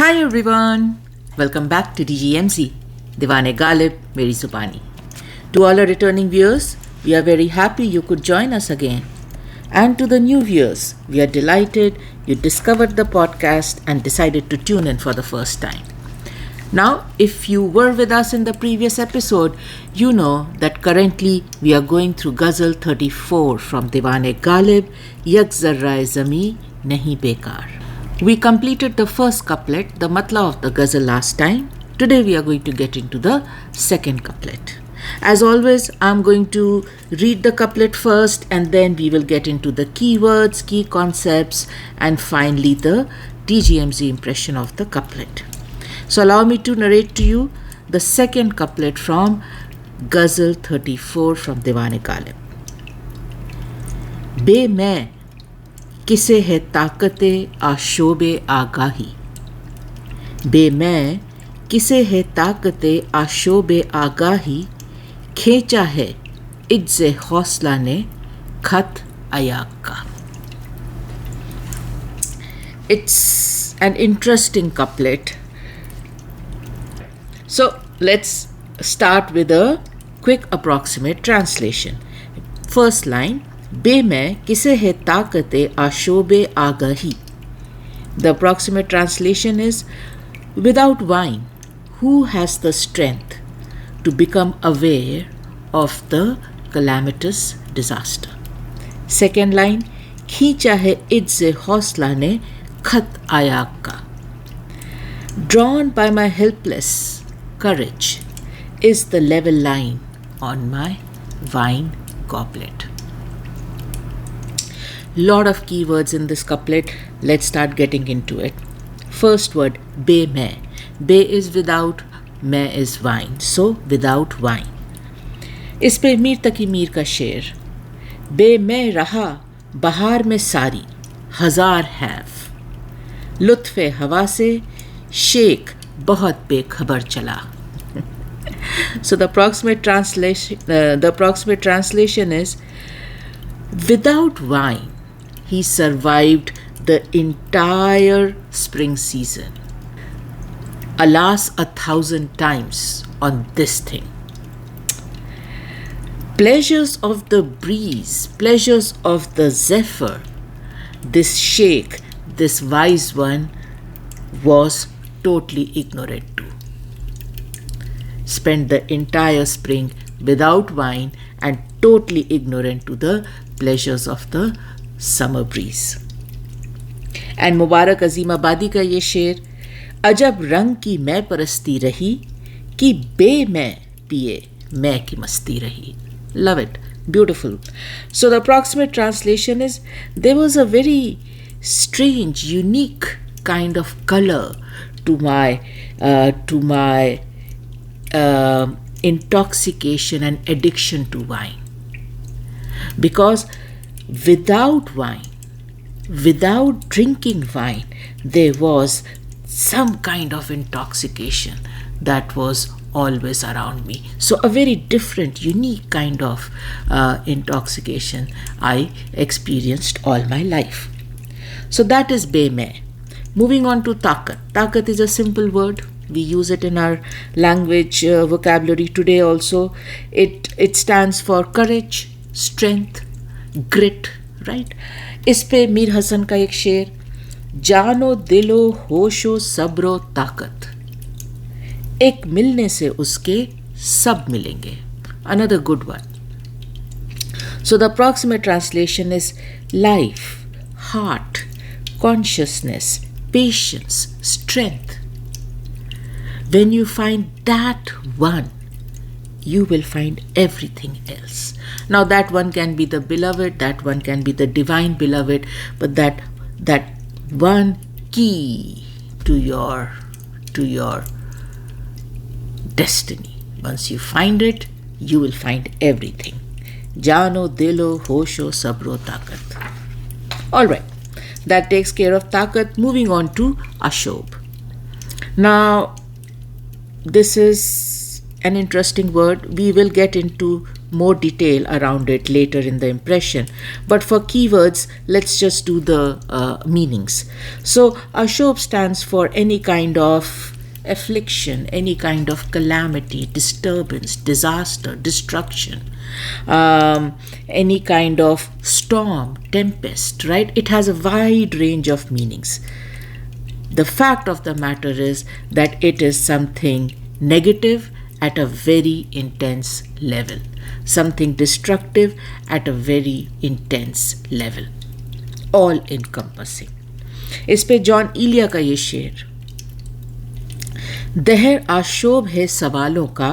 Hi everyone, welcome back to DGMZ, Diwan-e-Ghalib, Meri Zubani. To all our returning viewers, we are very happy you could join us again. And to the new viewers, we are delighted you discovered the podcast and decided to tune in for the first time. Now, if you were with us in the previous episode, you know that currently we are going through Ghazal 34 from Diwan-e-Ghalib, Yak-Zarra-e-Zamiin, Nahin Be-Kaar. We completed the first couplet, the matla of the ghazal last time. Today we are going to get into the second couplet. As always, I'm going to read the couplet first and then we will get into the keywords, key concepts and finally the DGMZ impression of the couplet. So allow me to narrate to you the second couplet from Ghazal 34 from Diwan-e-Ghalib. Be-Mai kise hai Taaqat-e-Ashob-e-Aagaahi. Be-Mai kise hai Taaqat-e-Ashob-e-Aagaahi. Khincha hai Ijz-e-Hausla ne Khat Aayagh ka. It's an interesting couplet. So let's start with a quick approximate translation. First line, Be-Mai kise hai Taaqat-e-Ashob-e-Aagaahi. The approximate translation is, without wine, who has the strength to become aware of the calamitous disaster? Second line, Khincha hai Ijz-e-Hausla ne Khat Aayagh ka. Drawn by my helpless courage is the level line on my wine goblet. Lot of keywords in this couplet. Let's start getting into it. First word, Be-Mai. Be is without, Mai is wine. So, without wine. इस पे मीर तकी मीर का शेर. Be-Mai रहा बहार में सारी हजार have. लुत्फ़े हवा से शेख बहुत बेखबर चला. So the approximate translation is, without wine, he survived the entire spring season. Alas, 1,000 times on this thing. Pleasures of the breeze, pleasures of the zephyr, this sheikh, this wise one, was totally ignorant to. Spent the entire spring without wine and totally ignorant to the pleasures of the summer breeze. And Mubarak Azim Abadi ka ye sher, अजब रंग की मैं परस्ती रही कि बे-मैं पिए मैं की मस्ती रही. Love it. Beautiful. So the approximate translation is, there was a very strange, unique kind of color to my intoxication and addiction to wine. Because without wine, without drinking wine, there was some kind of intoxication that was always around me. So a very different, unique kind of intoxication I experienced all my life. So that is Be-Mai. Moving on to Taaqat. Taaqat is a simple word. We use it in our language vocabulary today also. It stands for courage, strength, grit, right? इस पे मीर हसन का एक शेर, जानो दिलो होशो सब्रो ताकत, एक मिलने से उसके सब मिलेंगे. Another good one. So the approximate translation is life, heart, consciousness, patience, strength. When you find that one, you will find everything else. Now that one can be the beloved, that one can be the divine beloved, but that one key to your destiny. Once you find it, you will find everything. Jano, dilo, hosho, sabro, taqat. Alright, that takes care of Taaqat. Moving on to Ashob. Now, this is an interesting word. We will get into more detail around it later in the impression. But for keywords, let's just do the meanings. So Ashob stands for any kind of affliction, any kind of calamity, disturbance, disaster, destruction, any kind of storm, tempest, right? It has a wide range of meanings. The fact of the matter is that it is something negative at a very intense level, something destructive at a very intense level, all encompassing. इस पे John इलिया का ये शेर, दहर आशोब है सवालों का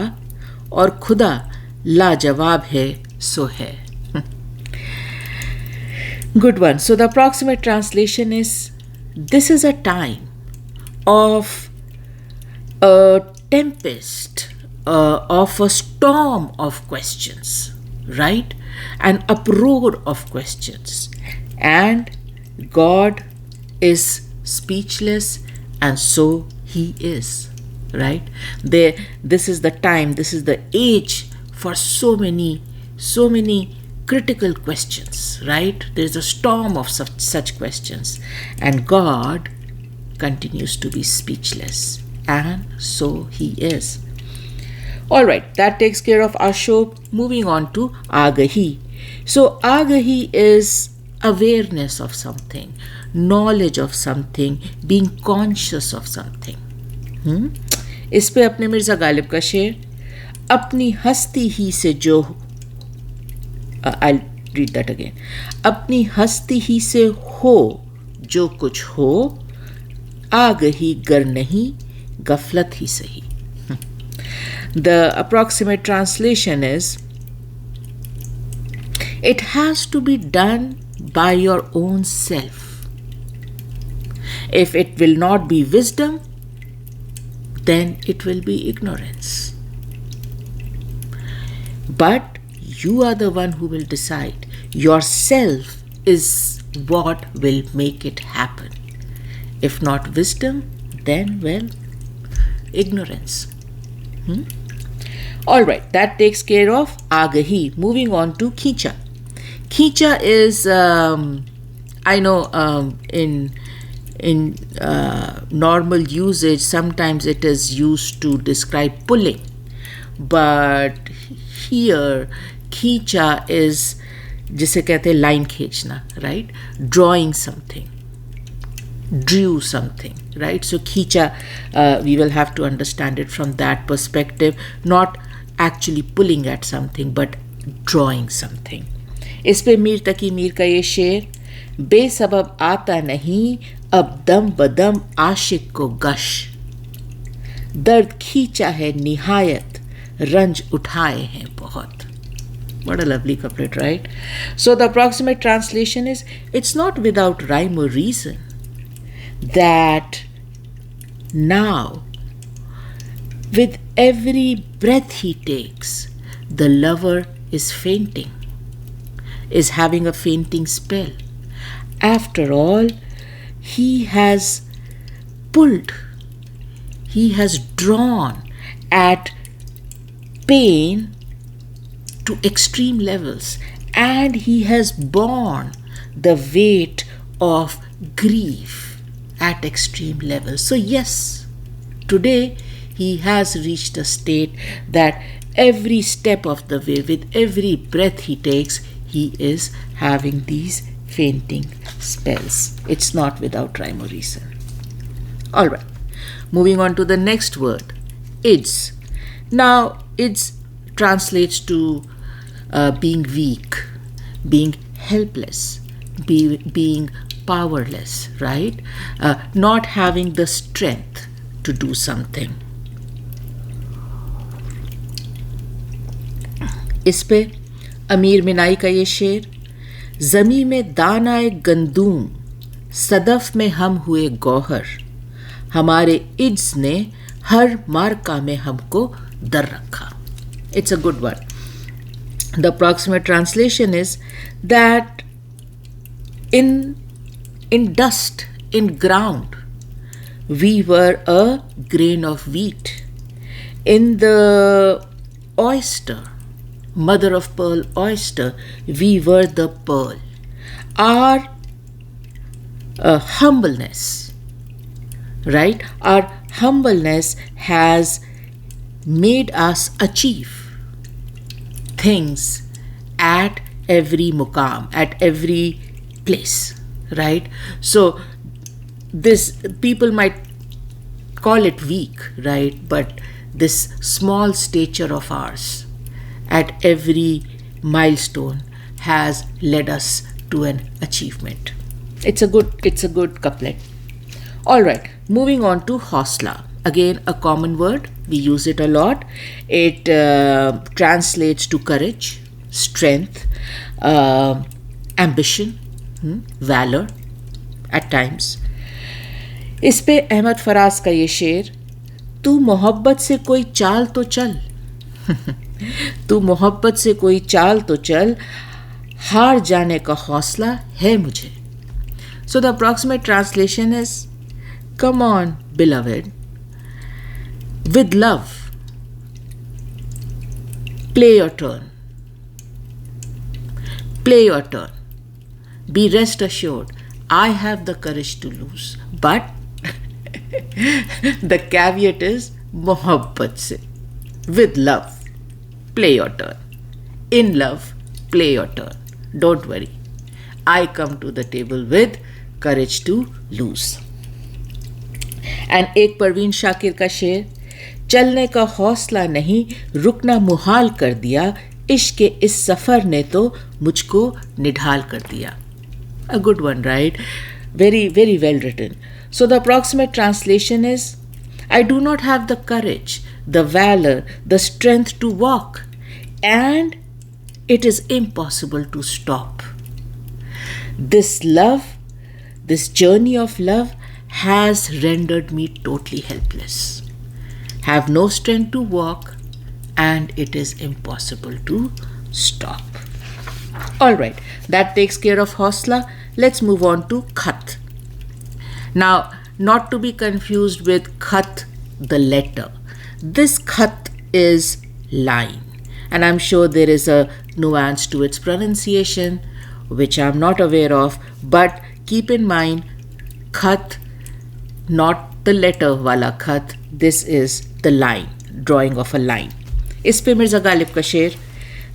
और खुदा लाजवाब है सो है. Good one. So the approximate translation is, this is a time of a tempest, of a storm of questions, right? An uproar of questions. And God is speechless, and so He is, right? This is the time, this is the age for so many critical questions, right? There's a storm of such questions, and God continues to be speechless, and so He is. All right, that takes care of Ashob. Moving on to Aagaahi. So Aagaahi is awareness of something, knowledge of something, being conscious of something. इस पे अपने मिर्ज़ा गालिब का शेर, अपनी हस्ती ही से जो, I'll read that again. अपनी हस्ती ही से हो जो कुछ हो, आगही गर नहीं गफलत ही सही. The approximate translation is, it has to be done by your own self. If it will not be wisdom, then it will be ignorance. But you are the one who will decide. Yourself is what will make it happen. If not wisdom, then, well, ignorance. All right, that takes care of Aagaahi. Moving on to Khincha. Khincha is, I know in normal usage, sometimes it is used to describe pulling. But here, Khincha is, जिसे कहते हैं line खींचना, right? Drawing something. Drew something, right? So Khincha, we will have to understand it from that perspective, not actually pulling at something, but drawing something. इस पे मीर तकी मीर का ये शेर, बेसबब आता नहीं अब दम बदम आशिक को गश, दर्द खींचा है निहायत रंज उठाए हैं बहुत. What a lovely couplet, right? So the approximate translation is, it's not without rhyme or reason that now, with every breath he takes, the lover is fainting, is having a fainting spell. After all, he has pulled, he has drawn at pain to extreme levels, and he has borne the weight of grief at extreme levels. So yes, today he has reached a state that every step of the way, with every breath he takes, he is having these fainting spells. It's not without rhyme or reason. All right, moving on to the next word, Ijz. Now, Ijz translates to being weak, being helpless, being powerless, right? Not having the strength to do something. इस पे अमीर मिनाई का ये शेर, ज़मी में दानाए गंदूम सदफ में हम हुए गौहर, हमारे इज्ज ने हर मार्का में हमको दर रखा. It's a good one. The approximate translation is that in dust, in ground, we were a grain of wheat. In the oyster, mother of pearl oyster, we were the pearl. Our humbleness, right? Our humbleness has made us achieve things at every muqam, at every place, right? So this, people might call it weak, right? But this small stature of ours at every milestone has led us to an achievement. It's a good couplet. All right, moving on to Hausla. Again, a common word. We use it a lot. It translates to courage, strength, ambition, valor at times. इस पे अहमद फराज का ये शेर, तू मोहब्बत से कोई चाल तो चल तू मोहब्बत से कोई चाल तो चल, हार जाने का हौसला है मुझे. So the approximate translation is, come on, beloved, with love, play your turn. Play your turn. Be rest assured, I have the courage to lose. But the caveat is mohabbat se, with love, play your turn. In love, play your turn. Don't worry. I come to the table with courage to lose. And एक परवीन शाकिर का शेर, चलने का हौसला नहीं, रुकना मुहाल कर दिया, इश्क के इस सफर ने तो मुझको निढाल कर दिया. A good one, right? Very, very well written. So the approximate translation is, I do not have the courage, the valor, the strength to walk, and it is impossible to stop. This love, this journey of love has rendered me totally helpless. Have no strength to walk, and it is impossible to stop. Alright, that takes care of Hausla. Let's move on to Khat. Now, not to be confused with Khat, the letter. This Khat is line, and I'm sure there is a nuance to its pronunciation, which I'm not aware of, but keep in mind, Khat, not the letter wala Khat, this is the line, drawing of a line. इस पे मिर्ज़ा गालिब का शेर,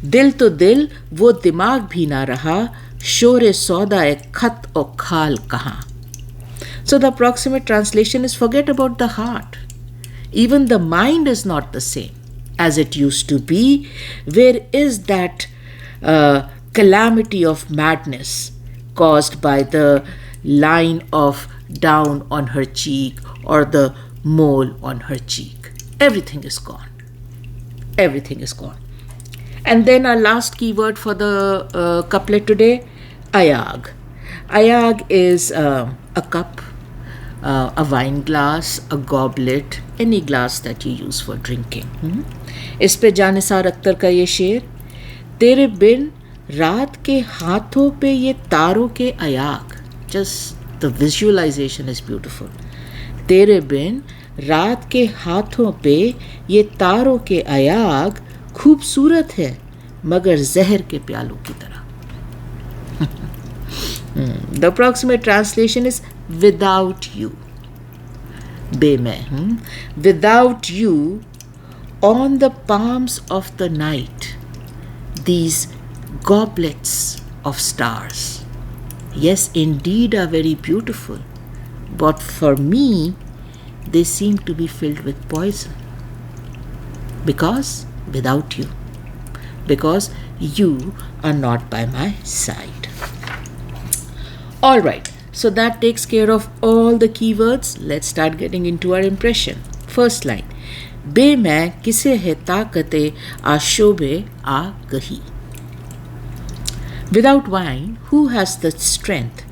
दिल तो दिल वो दिमाग भी ना रहा, शोरे सौदा ए खत और खाल कहाँ. So the approximate translation is, forget about the heart. Even the mind is not the same as it used to be. Where is that calamity of madness caused by the line of down on her cheek or the mole on her cheek? Everything is gone. Everything is gone. And then our last keyword for the couplet today, Aayagh. Aayagh is a cup, a wine glass, a goblet, any glass that you use for drinking. इस पे जानिसार अख्तर का ये शेर, तेरे बिन रात के हाथों पे ये तारों के अयाग. Just the visualization is beautiful. तेरे बिन रात के हाथों पे ये तारों के अयाग खूबसूरत है मगर जहर के प्यालों की तरह. The approximate translation is, without you, Be-Mai, without you, on the palms of the night, these goblets of stars, yes, indeed are very beautiful, but for me, they seem to be filled with poison. Because without you, because you are not by my side. All right, so that takes care of all the keywords. Let's start getting into our impression. First line, Be-Mai kise hai Taaqat-e-Ashob-e-Aagaahi. Without wine, who has the strength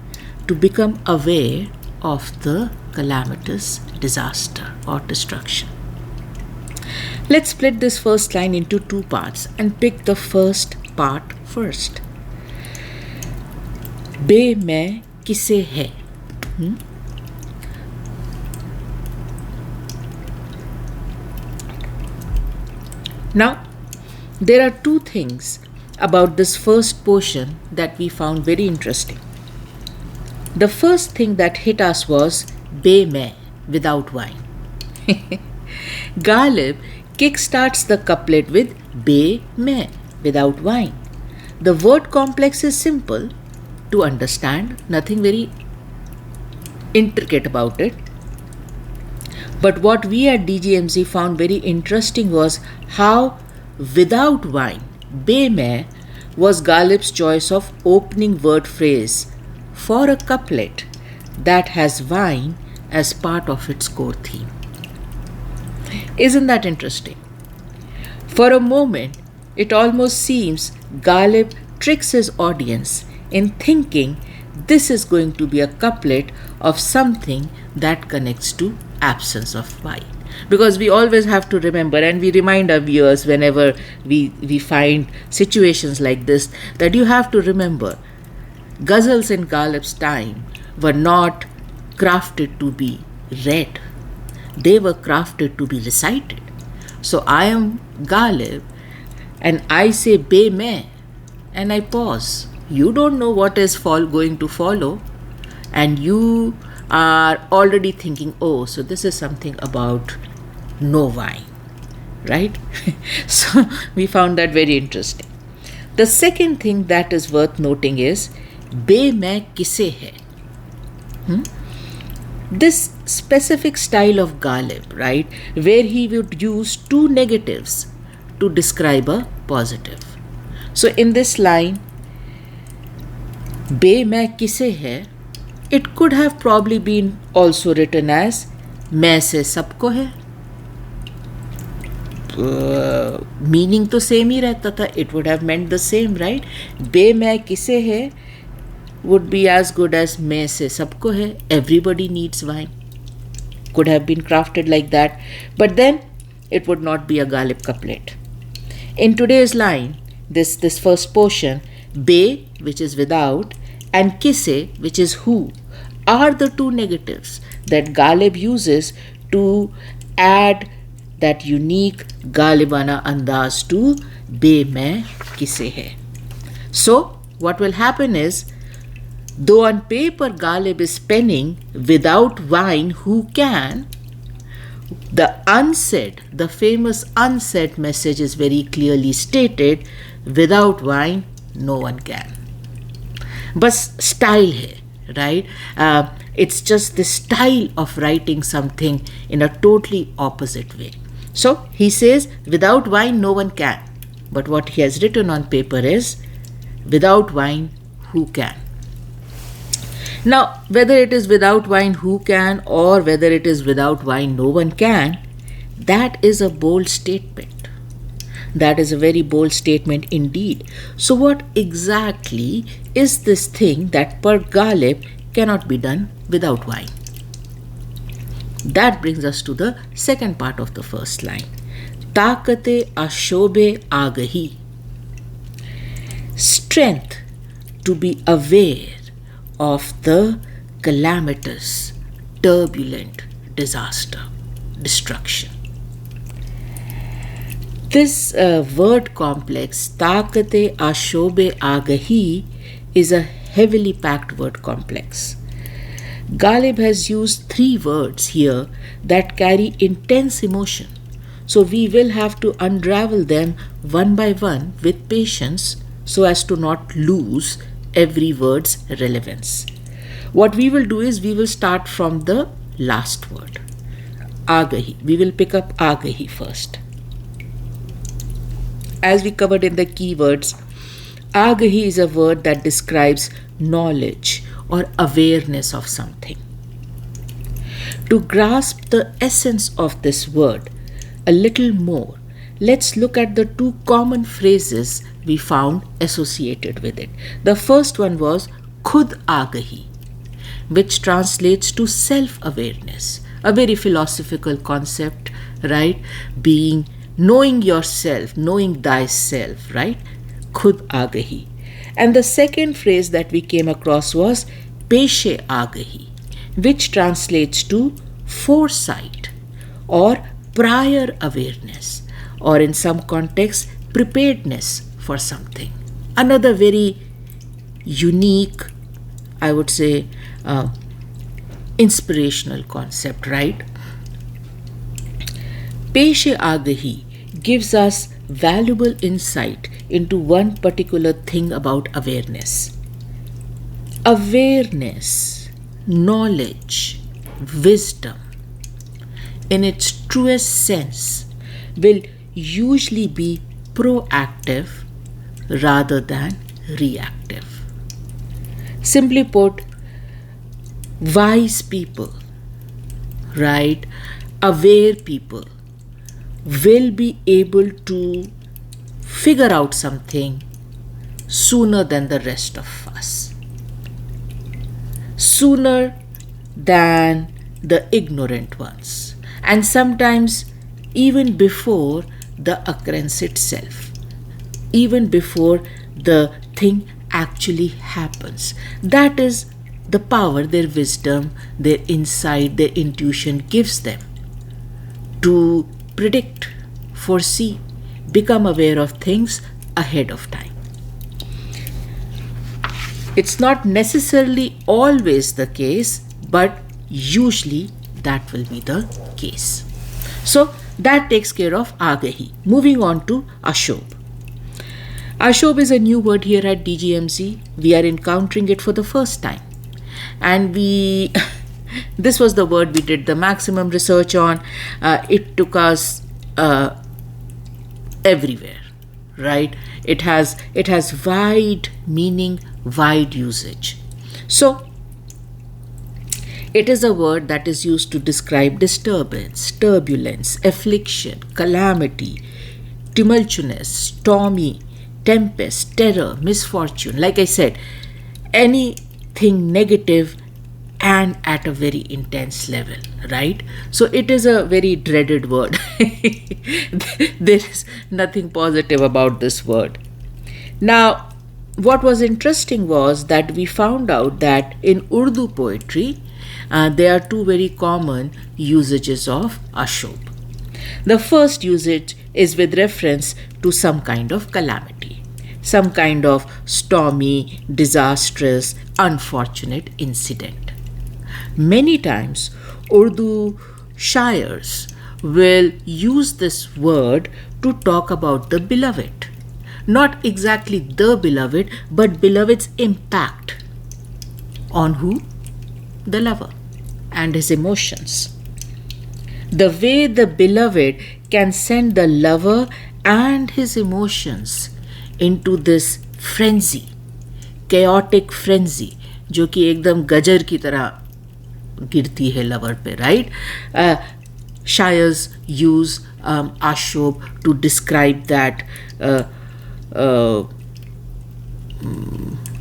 to become aware of the calamitous disaster or destruction? Let's split this first line into two parts and pick the first part first. Be-Mai kise hai. Now, There are two things about this first portion that we found very interesting. The first thing that hit us was Be-Mai, without wine. Ghalib kickstarts the couplet with Be-Mai, without wine. The word complex is simple to understand, nothing very intricate about it. But what we at DGMZ found very interesting was how without wine, Be-Mai was Ghalib's choice of opening word phrase for a couplet that has wine as part of its core theme. Isn't that interesting? For a moment, it almost seems Ghalib tricks his audience in thinking this is going to be a couplet of something that connects to absence of wine. Because we always have to remember, and we remind our viewers whenever we find situations like this, that you have to remember ghazals in Ghalib's time were not crafted to be read. They were crafted to be recited. So I am Ghalib and I say Be-Mai and I pause. You don't know what is going to follow, and you are already thinking, oh, so this is something about no wine, right? So we found that very interesting. The second thing that is worth noting is Be-Mai kise hai. This specific style of Ghalib, right, where he would use two negatives to describe a positive. So in this line, Be-Mai kise hai, it could have probably been also written as Mai se sabko hai. Meaning to same hi rehta tha, it would have meant the same, right? Be-Mai kise hai would be as good as Mai se sabko hai, everybody needs wine. Could have been crafted like that, but then it would not be a Ghalib couplet. In today's line, this first portion, Be, which is without, and kise, which is who, are the two negatives that Ghalib uses to add that unique Ghalibana andaz to Be-Mai kise hai. So what will happen is, though on paper Ghalib is penning without wine who can, the unsaid, the famous unsaid message is very clearly stated, without wine no one can. Bas style hai, right? It's just the style of writing something in a totally opposite way. So he says without wine no one can, but what he has written on paper is without wine who can. Now, whether it is without wine who can or whether it is without wine no one can, that is a bold statement. That is a very bold statement indeed. So what exactly is this thing that per Ghalib cannot be done without wine? That brings us to the second part of the first line. Taaqat-e-Ashob-e-Aagaahi. Strength to be aware of the calamitous, turbulent disaster, destruction. This word complex, Taaqat-e-Ashob-e-Aagaahi, is a heavily packed word complex. Ghalib has used three words here that carry intense emotion. So we will have to unravel them one by one with patience so as to not lose every word's relevance. What we will do is we will start from the last word, Aagaahi. We will pick up Aagaahi first. As we covered in the keywords, Aagaahi is a word that describes knowledge or awareness of something. To grasp the essence of this word a little more, let's look at the two common phrases we found associated with it. The first one was Khud Aagaahi, which translates to self-awareness, a very philosophical concept, right? Being knowing yourself, knowing thyself, right? Khud Aagaahi. And the second phrase that we came across was Peshe-Aagaahi, which translates to foresight or prior awareness, or in some contexts, preparedness for something. Another very unique, I would say, inspirational concept, right? Pesh-e-Aagaahi gives us valuable insight into one particular thing about awareness. Awareness, knowledge, wisdom, in its truest sense, will usually be proactive rather than reactive. Simply put, wise people, right, aware people will be able to figure out something sooner than the rest of us, sooner than the ignorant ones, and sometimes even before the occurrence itself, even before the thing actually happens. That is the power their wisdom, their insight, their intuition gives them to predict, foresee, become aware of things ahead of time. It's not necessarily always the case, but usually that will be the case. So that takes care of Aagaahi. Moving on to Ashob. Ashob is a new word here at DGMZ. We are encountering it for the first time. And this was the word we did the maximum research on. It took us everywhere, right? It has wide meaning, wide usage. So it is a word that is used to describe disturbance, turbulence, affliction, calamity, tumultuous, stormy, tempest, terror, misfortune. Like I said, anything negative and at a very intense level, right? So it is a very dreaded word. There is nothing positive about this word. Now, what was interesting was that we found out that in Urdu poetry, there are two very common usages of Ashob. The first usage is with reference to some kind of calamity, some kind of stormy, disastrous, unfortunate incident. Many times, Urdu shairs will use this word to talk about the beloved. Not exactly the beloved, but beloved's impact on who? The lover and his emotions. The way the beloved can send the lover and his emotions into this frenzy, chaotic frenzy, जो कि एकदम गजर की तरह गिरती है lover पे, right? Shairs use Ashob to describe that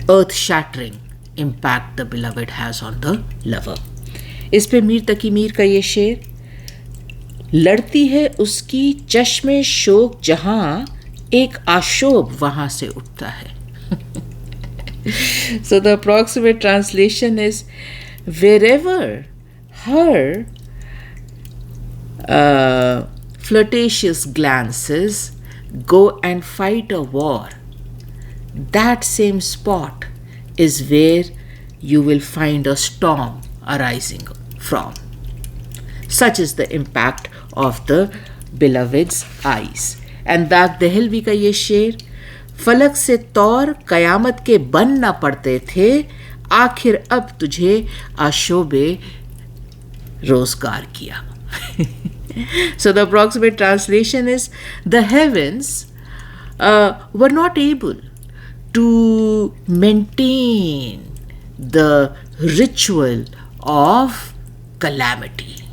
earth-shattering impact the beloved has on the lover. इस पे मीर तकी मीर का ये शेर, लड़ती है उसकी चश्मे शोक जहां, एक आशोब वहां से उठता है. So the approximate translation is, wherever her flirtatious glances go and fight a war, that same spot is where you will find a storm arising from. Such is the impact of the beloved's eyes. And Daagh Dehelvi का ये शेर, फलक से तौर कयामत के बन न पड़ते थे, आखिर अब तुझे आशोबे रोजगार किया. So the approximate translation is, the heavens were not able to maintain the ritual of calamity,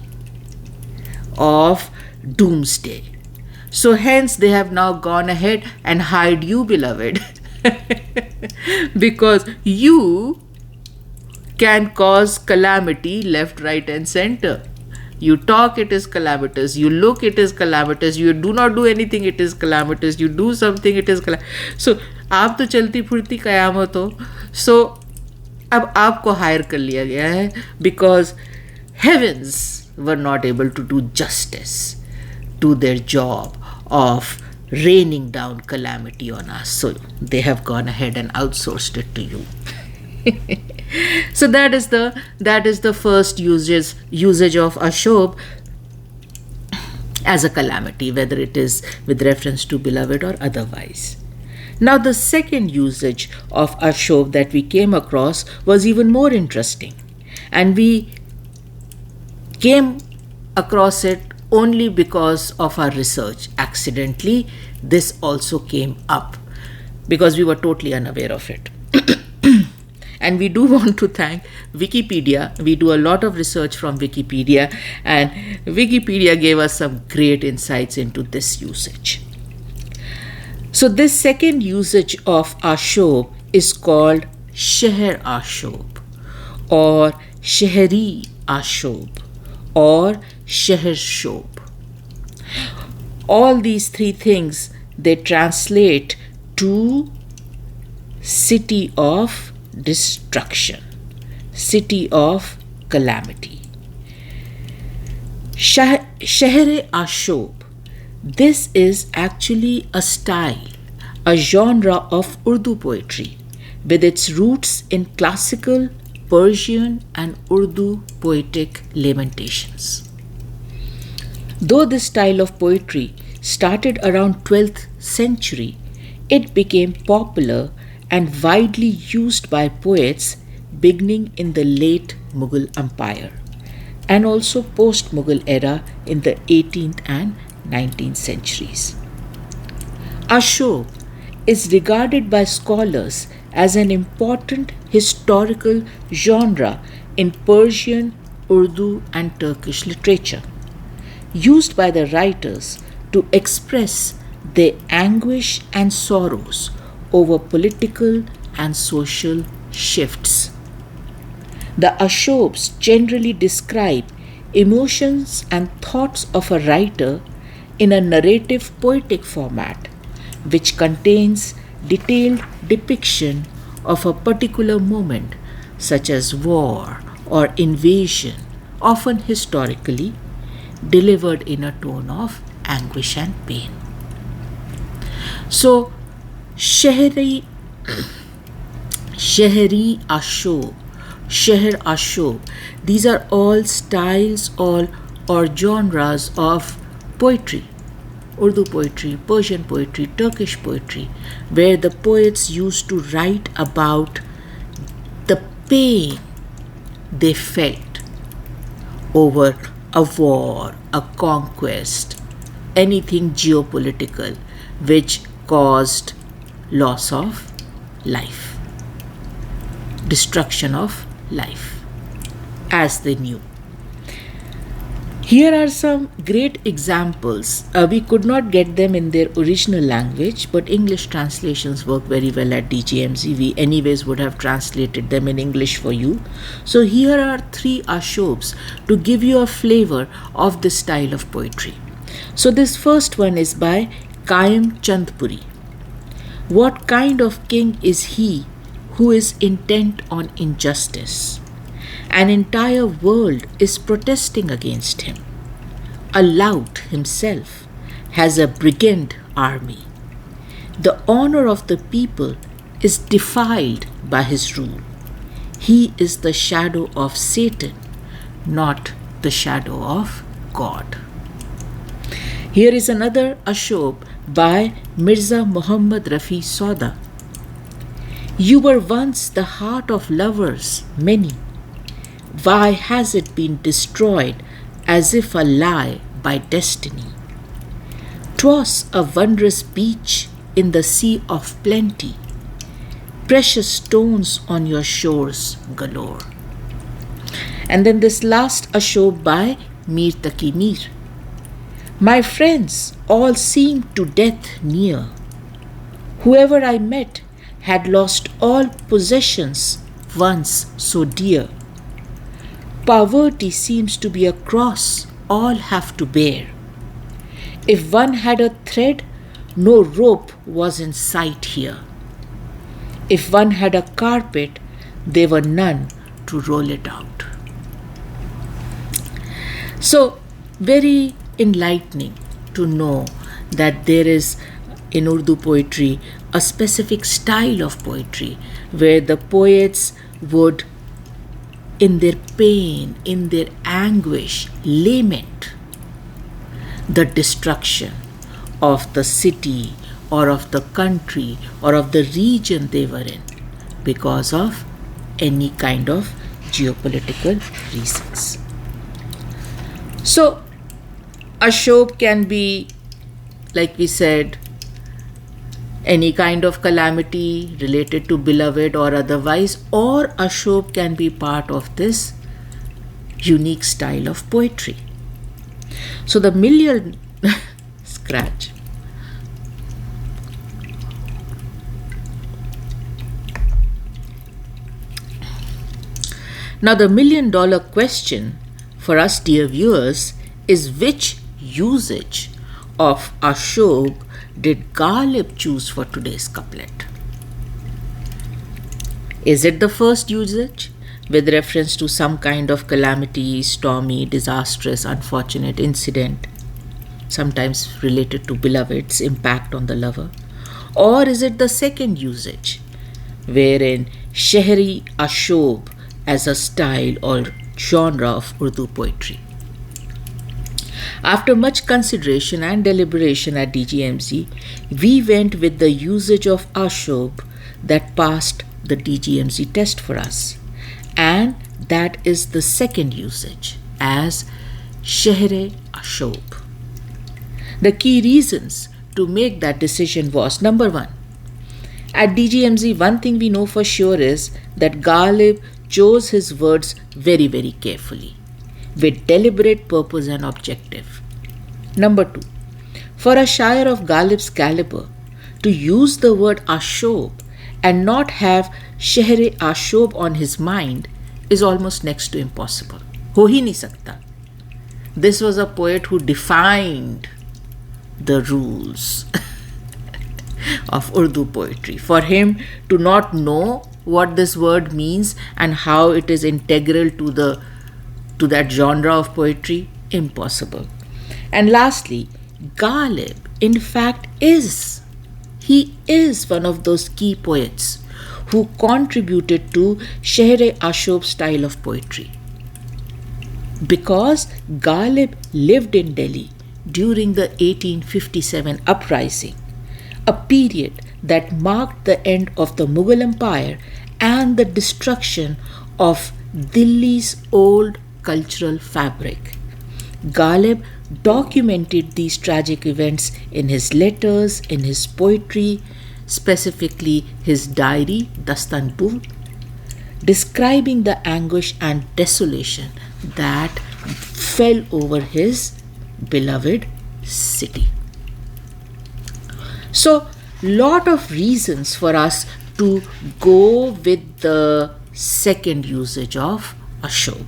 of doomsday. So hence they have now gone ahead and hired you, beloved, because you can cause calamity left, right and center. You talk, it is calamitous. You look, it is calamitous. You do not do anything, it is calamitous. You do something, it is calamitous. So, आप तो चलती फुर्ती कयामत हो. So, अब आपको higher कर लिया गया है because heavens were not able to do justice to their job of raining down calamity on us. So they have gone ahead and outsourced it to you. So that is the first usage of Ashob as a calamity, whether it is with reference to beloved or otherwise. Now the second usage of Ashob that we came across was even more interesting, and we came across it only because of our research. Accidentally, this also came up because we were totally unaware of it. And we do want to thank Wikipedia. We do a lot of research from Wikipedia, and Wikipedia gave us some great insights into this usage. So this second usage of Ashob is called Sheher Ashob, or Shehri Ashob, or Sheher Shob. All these three things, they translate to city of destruction, city of calamity. Sheher-e-Ashob, this is actually a style, a genre of Urdu poetry with its roots in classical Persian and Urdu poetic lamentations. Though this style of poetry started around 12th century, it became popular and widely used by poets beginning in the late Mughal Empire and also post-Mughal era in the 18th and 19th centuries. Ashob is regarded by scholars as an important historical genre in Persian, Urdu and Turkish literature, used by the writers to express their anguish and sorrows over political and social shifts. The Ashobs generally describe emotions and thoughts of a writer in a narrative poetic format, which contains detailed depiction of a particular moment, such as war or invasion, often historically, delivered in a tone of anguish and pain. So, Sheher Ashob, these are all styles or genres of poetry, Urdu poetry, Persian poetry, Turkish poetry, where the poets used to write about the pain they felt over a war, a conquest, anything geopolitical which caused loss of life, destruction of life, as they knew. Here are some great examples. We could not get them in their original language, but English translations work very well at DGMZ. We anyways would have translated them in English for you. So here are 3 Ashobs to give you a flavor of this style of poetry. So this first one is by Qaim Chandpuri. What kind of king is he who is intent on injustice? An entire world is protesting against him. A lout himself has a brigand army. The honor of the people is defiled by his rule. He is the shadow of Satan, not the shadow of God. Here is another Ashob by Mirza Muhammad Rafi Sauda. You were once the heart of lovers many. Why has it been destroyed as if a lie by destiny? 'Twas a wondrous beach in the sea of plenty, precious stones on your shores galore. And then this last Ashob by Mir Taqi Mir. My friends all seemed to death near. Whoever I met had lost all possessions once so dear. Poverty seems to be a cross all have to bear. If one had a thread, no rope was in sight here. If one had a carpet, there were none to roll it out. So, very enlightening to know that there is in Urdu poetry a specific style of poetry where the poets would, in their pain, in their anguish, lament the destruction of the city or of the country or of the region they were in because of any kind of geopolitical reasons. So, Ashob can be, like we said, any kind of calamity related to beloved or otherwise, or Ashob can be part of this unique style of poetry. So the million scratch. Now the $1 million question for us, dear viewers, is which usage of Ashob did Ghalib choose for today's couplet? Is it the first usage with reference to some kind of calamity, stormy, disastrous, unfortunate incident, sometimes related to beloved's impact on the lover? Or is it the second usage, wherein Shehri Ashob as a style or genre of Urdu poetry? After much consideration and deliberation at DGMZ, we went with the usage of Ashob that passed the DGMZ test for us, and that is the second usage as Shehre Ashob. The key reasons to make that decision was, number one, at DGMZ one thing we know for sure is that Ghalib chose his words very, very carefully, with deliberate purpose and objective. Number two, for a shair of Ghalib's caliber to use the word Ashob and not have Shehre Ashob on his mind is almost next to impossible. Ho hi nahi sakta. This was a poet who defined the rules of Urdu poetry. For him to not know what this word means and how it is integral to that genre of poetry, impossible. And lastly, Ghalib, in fact, is one of those key poets who contributed to Shehre Ashob's style of poetry. Because Ghalib lived in Delhi during the 1857 uprising, a period that marked the end of the Mughal Empire and the destruction of Delhi's old cultural fabric. Ghalib documented these tragic events in his letters, in his poetry, specifically his diary, Dastanpur, describing the anguish and desolation that fell over his beloved city. So, lot of reasons for us to go with the second usage of Ashob.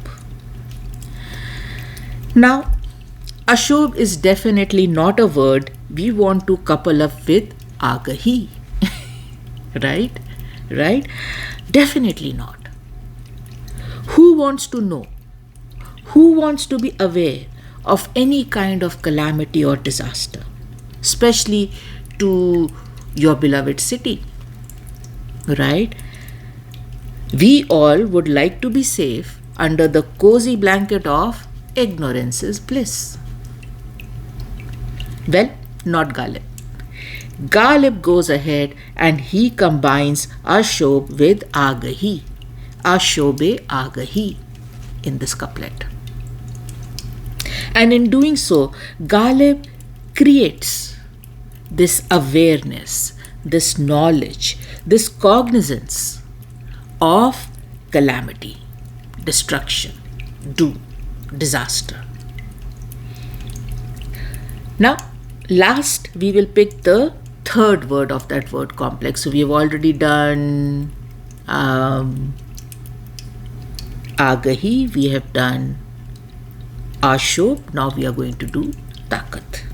Now, Ashob is definitely not a word we want to couple up with Aagaahi. Right? Definitely not. Who wants to know? Who wants to be aware of any kind of calamity or disaster, especially to your beloved city? Right? We all would like to be safe under the cozy blanket of ignorance is bliss. Well, not Ghalib. Ghalib goes ahead and he combines Ashob with Aagaahi, Ashob-e-Aagaahi in this couplet. And in doing so, Ghalib creates this awareness, this knowledge, this cognizance of calamity, destruction, doom, disaster. Now, last we will pick the third word of that word complex. So we have already done Aagaahi, we have done Ashob, now we are going to do Taaqat.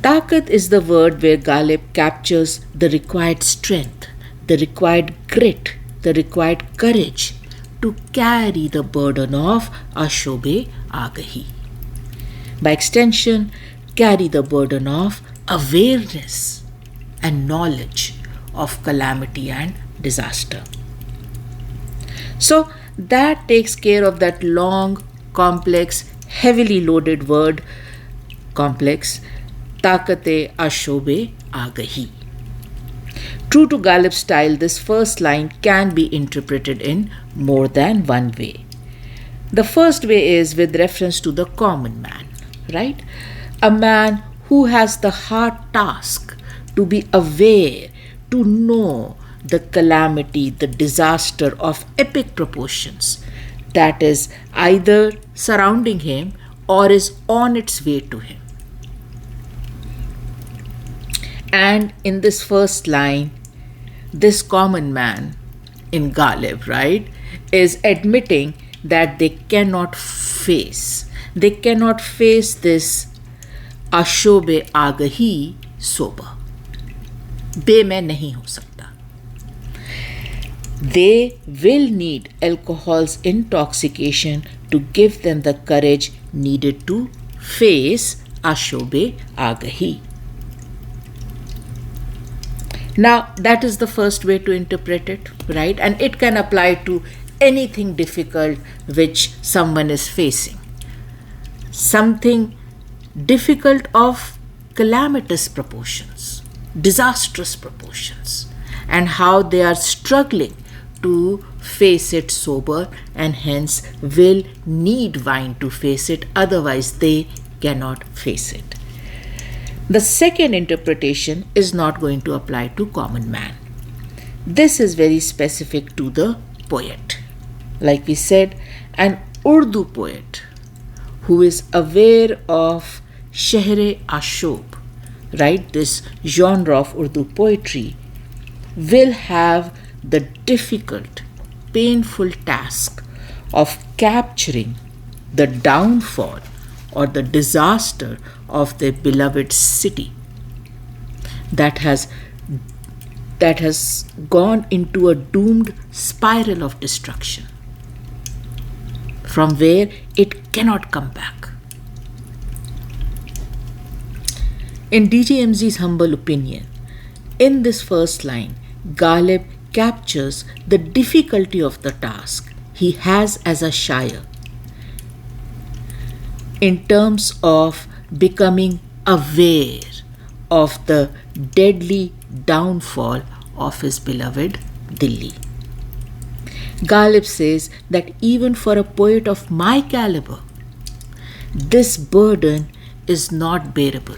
Taaqat is the word where Ghalib captures the required strength, the required grit, the required courage to carry the burden of Ashob-e-Aagaahi. By extension, carry the burden of awareness and knowledge of calamity and disaster. So that takes care of that long, complex, heavily loaded word complex, Taaqat-e-Ashob-e-Aagaahi. True to Ghalib's style, this first line can be interpreted in more than one way. The first way is with reference to the common man, right? A man who has the hard task to be aware, to know the calamity, the disaster of epic proportions that is either surrounding him or is on its way to him. And in this first line, this common man in Ghalib, right, is admitting that they cannot face this Ashob-e-Aagaahi sober. बे में नहीं हो सकता. They will need alcohol's intoxication to give them the courage needed to face Ashob-e-Aagaahi. Now, that is the first way to interpret it, right? And it can apply to anything difficult which someone is facing. Something difficult of calamitous proportions, disastrous proportions, and how they are struggling to face it sober and hence will need wine to face it, otherwise they cannot face it. The second interpretation is not going to apply to common man. This is very specific to the poet. Like we said, an Urdu poet who is aware of Shehr-e-Ashob, right, this genre of Urdu poetry, will have the difficult, painful task of capturing the downfall or the disaster of their beloved city that has gone into a doomed spiral of destruction from where it cannot come back. In DGMZ's humble opinion, in this first line, Ghalib captures the difficulty of the task he has as a shayer in terms of becoming aware of the deadly downfall of his beloved Delhi. Ghalib says that even for a poet of my caliber, this burden is not bearable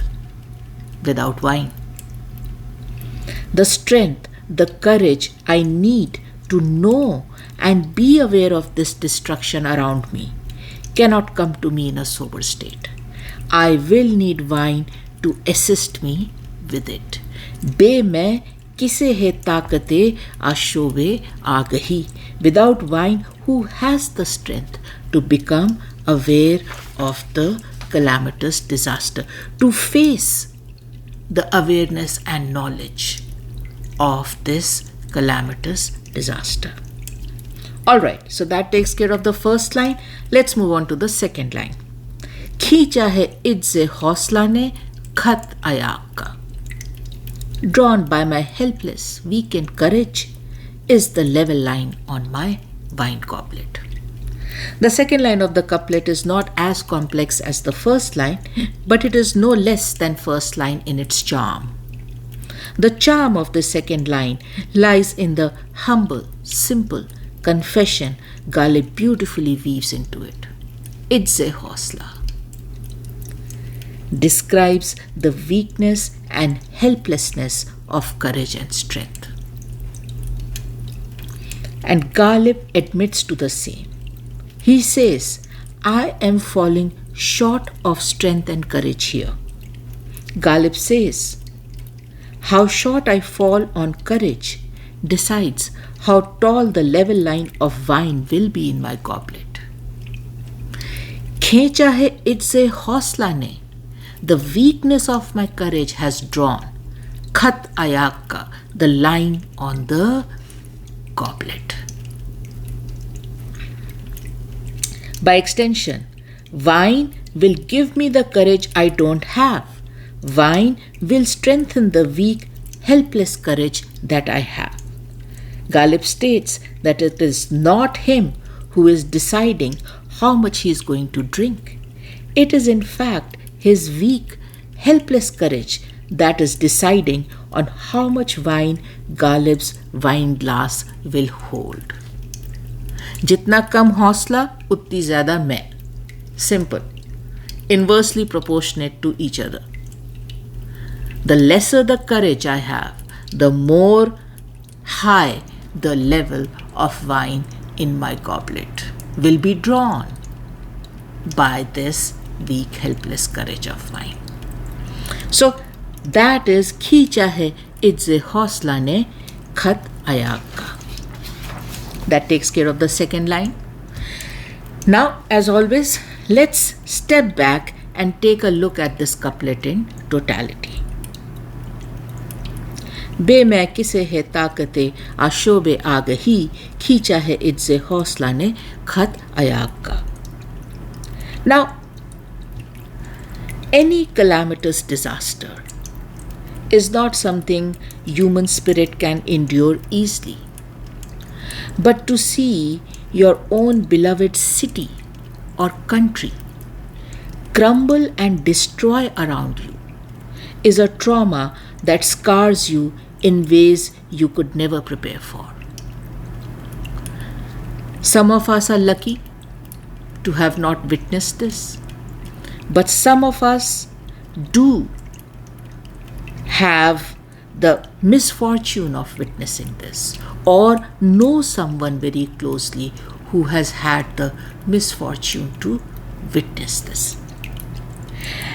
without wine. The strength, the courage I need to know and be aware of this destruction around me cannot come to me in a sober state. I will need wine to assist me with it. Be-Mai kise hai Taaqat-e-Ashob-e-Aagaahi. Without wine, who has the strength to become aware of the calamitous disaster, to face the awareness and knowledge of this calamitous disaster? Alright, so that takes care of the first line. Let's move on to the second line. Khincha hai Ijz-e-Hausla ne Khat Aayagh ka. Drawn by my helpless, weakened courage is the level line on my wine goblet. The second line of the couplet is not as complex as the first line, but it is no less than first line in its charm. The charm of the second line lies in the humble, simple confession Ghalib beautifully weaves into it. Ijz-e-Hausla describes the weakness and helplessness of courage and strength. And Ghalib admits to the same. He says, I am falling short of strength and courage here. Ghalib says, how short I fall on courage decides how tall the level line of wine will be in my goblet. Khincha hai Ijz-e-Hausla ne, the weakness of my courage has drawn Khat Aayagh ka, the line on the goblet. By extension, wine will give me the courage I don't have, Wine will strengthen the weak, helpless courage that I have. Ghalib states that it is not him who is deciding how much he is going to drink. It is in fact his weak, helpless courage that is deciding on how much wine Ghalib's wine glass will hold. जितना कम हौसला उतनी ज़्यादा मैं. Simple. Inversely proportionate to each other. The lesser the courage I have, the more high the level of wine in my goblet will be drawn by this weak, helpless courage of wine. So that is Khincha hai Ijz-e-Hausla ne Khat Aayagh ka. That takes care of the second line. Now, as always, let's step back and take a look at this couplet in totality. Be-Mai kise hai Taaqat-e-Ashob-e-Aagaahi, Khincha hai Ijz-e-Hausla ne Khat Aayagh ka. Now, any calamitous disaster is not something human spirit can endure easily. But to see your own beloved city or country crumble and destroy around you is a trauma that scars you in ways you could never prepare for. Some of us are lucky to have not witnessed this, but some of us do have the misfortune of witnessing this, or know someone very closely who has had the misfortune to witness this.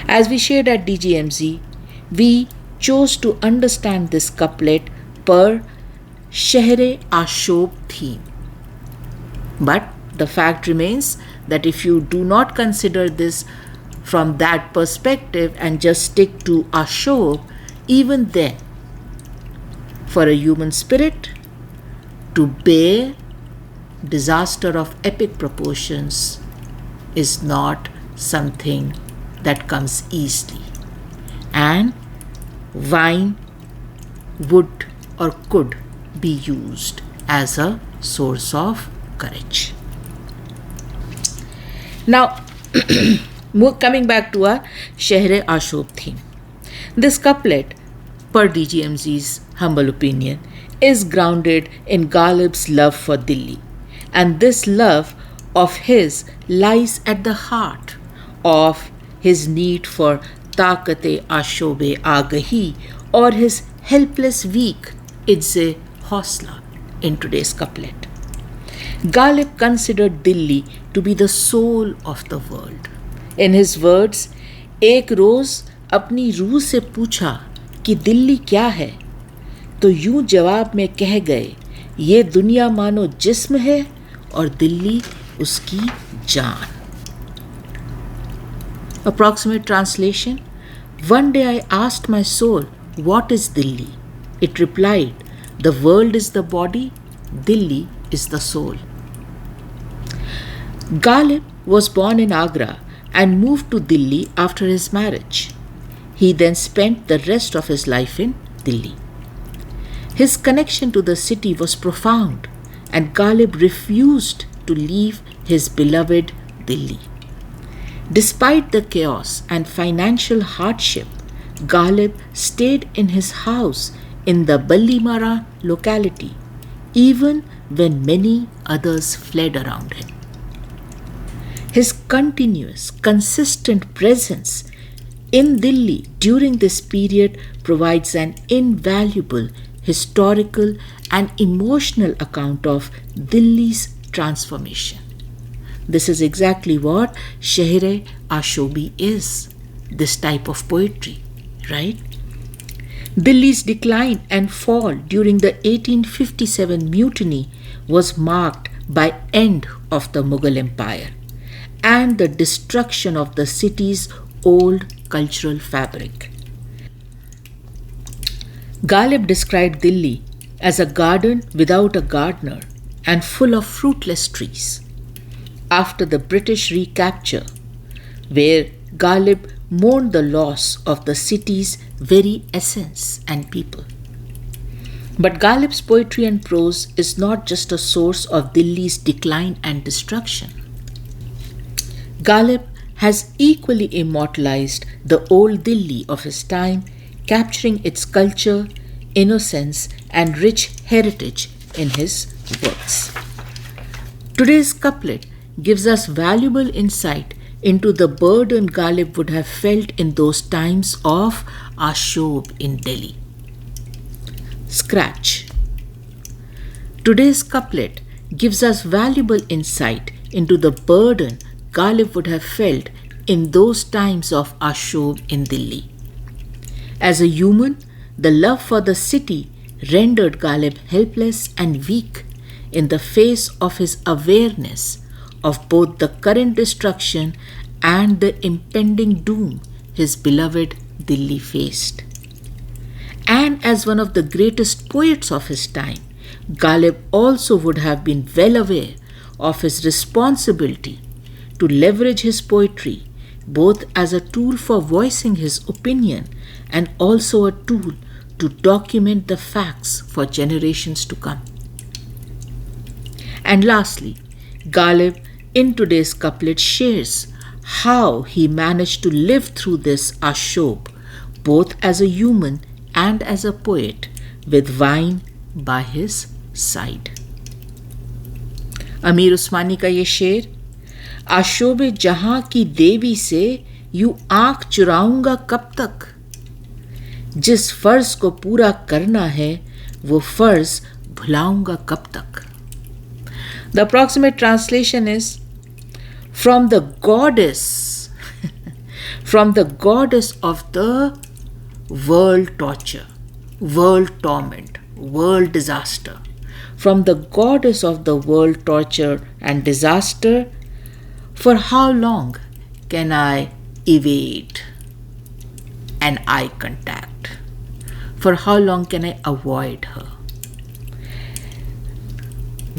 As we shared at DGMZ, we chose to understand this couplet per Shahr-e-Ashob theme. But the fact remains that if you do not consider this from that perspective and just stick to Ashob, even then, for a human spirit to bear disaster of epic proportions is not something that comes easily. And wine would or could be used as a source of courage. Now, coming back to our Shahr-e-Ashob theme. This couplet, per DGMZ's humble opinion, is grounded in Ghalib's love for Delhi. And this love of his lies at the heart of his need for Taaqat-e-Ashob-e-Aagaahi, or his helpless weak Ijz-e-Hausla in today's couplet. Ghalib considered Delhi to be the soul of the world. In his words, एक रोज़ अपनी रूह से पूछा कि दिल्ली क्या है, तो यूं जवाब में कह गए, ये दुनिया मानो जिस्म है और दिल्ली उसकी जान. Approximate translation: One day I asked my soul, what is Delhi? It replied, the world is the body, Delhi is the soul. Ghalib was born in Agra and moved to Delhi after his marriage. He then spent the rest of his life in Delhi. His connection to the city was profound, and Ghalib refused to leave his beloved Delhi. Despite the chaos and financial hardship, Ghalib stayed in his house in the Ballimara locality, even when many others fled around him. His continuous, consistent presence in Delhi during this period provides an invaluable historical and emotional account of Delhi's transformation. This is exactly what Shahr-e-Ashobi is, this type of poetry, right? Delhi's decline and fall during the 1857 mutiny was marked by end of the Mughal Empire and the destruction of the city's old cultural fabric. Ghalib described Delhi as a garden without a gardener and full of fruitless trees. After the British recapture, where Ghalib mourned the loss of the city's very essence and people. But Ghalib's poetry and prose is not just a source of Delhi's decline and destruction. Ghalib has equally immortalized the old Delhi of his time, capturing its culture, innocence, and rich heritage in his works. Today's couplet gives us valuable insight into the burden Ghalib would have felt in those times of Ashob in Delhi. Scratch. Today's couplet gives us valuable insight into the burden Ghalib would have felt in those times of Ashob in Delhi. As a human, the love for the city rendered Ghalib helpless and weak in the face of his awareness of both the current destruction and the impending doom his beloved Delhi faced. And as one of the greatest poets of his time, Ghalib also would have been well aware of his responsibility to leverage his poetry both as a tool for voicing his opinion and also a tool to document the facts for generations to come. And lastly, Ghalib in today's couplet shares how he managed to live through this Ashob both as a human and as a poet with wine by his side. अमीर उस्मानी का ये शेर, आशोबे जहां की देवी से यूं आंख चुराऊंगा कब तक, जिस फर्ज को पूरा करना है वो फर्ज भुलाऊंगा कब तक. The approximate translation is, from the goddess of the world torture, world torment, world disaster, from the goddess of the world torture and disaster, for how long can I evade an eye contact? For how long can I avoid her?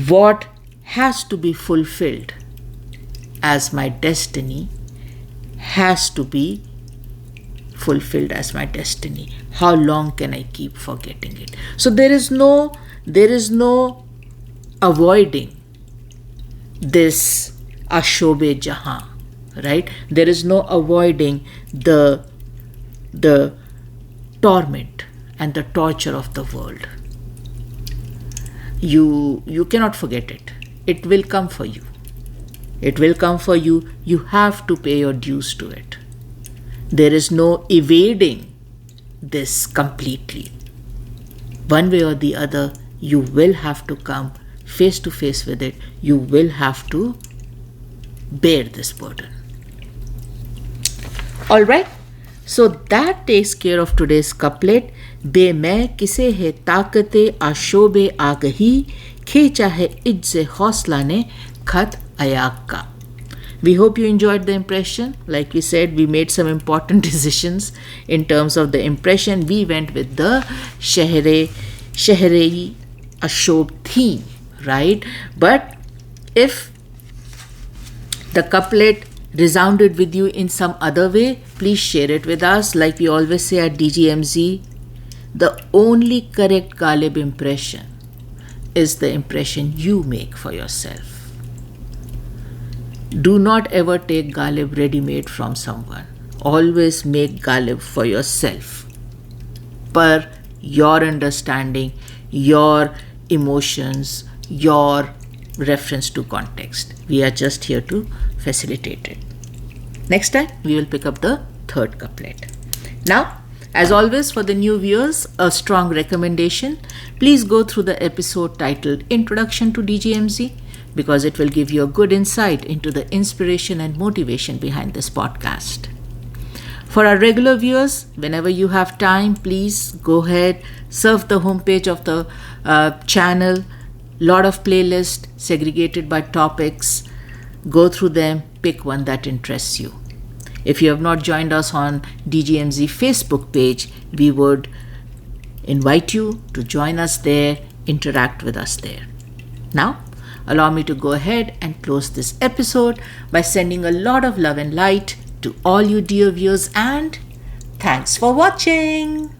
What has to be fulfilled as my destiny has to be fulfilled as my destiny. How long can I keep forgetting it? So there is no avoiding this Ashobe Jahan, right? There is no avoiding the torment and the torture of the world. You cannot forget it. It will come for you. It will come for you. You have to pay your dues to it. There is no evading this completely. One way or the other, you will have to come face to face with it. You will have to bear this burden. All right. So that takes care of today's couplet. Be-Mai kise hai Taaqat-e-Ashob-e-Aagaahi, Khincha hai Ijz-e-Hausla ne Khat Aayagh ka. We hope you enjoyed the impression. Like we said, we made some important decisions in terms of the impression. We went with the Shahre-Ashob theme, right? But if the couplet resounded with you in some other way, please share it with us. Like we always say at DGMZ, the only correct Ghalib impression is the impression you make for yourself. Do not ever take Ghalib ready-made from someone. Always make Ghalib for yourself, per your understanding, your emotions, your reference to context. We are just here to facilitate it. Next time, we will pick up the third couplet. Now, as always, for the new viewers, a strong recommendation. Please go through the episode titled Introduction to DGMZ, because it will give you a good insight into the inspiration and motivation behind this podcast. For our regular viewers, whenever you have time, please go ahead, surf the homepage of the channel. Lot of playlists segregated by topics. Go through them, pick one that interests you. If you have not joined us on DGMZ Facebook page, we would invite you to join us there, interact with us there. Now, allow me to go ahead and close this episode by sending a lot of love and light to all you dear viewers, and thanks for watching.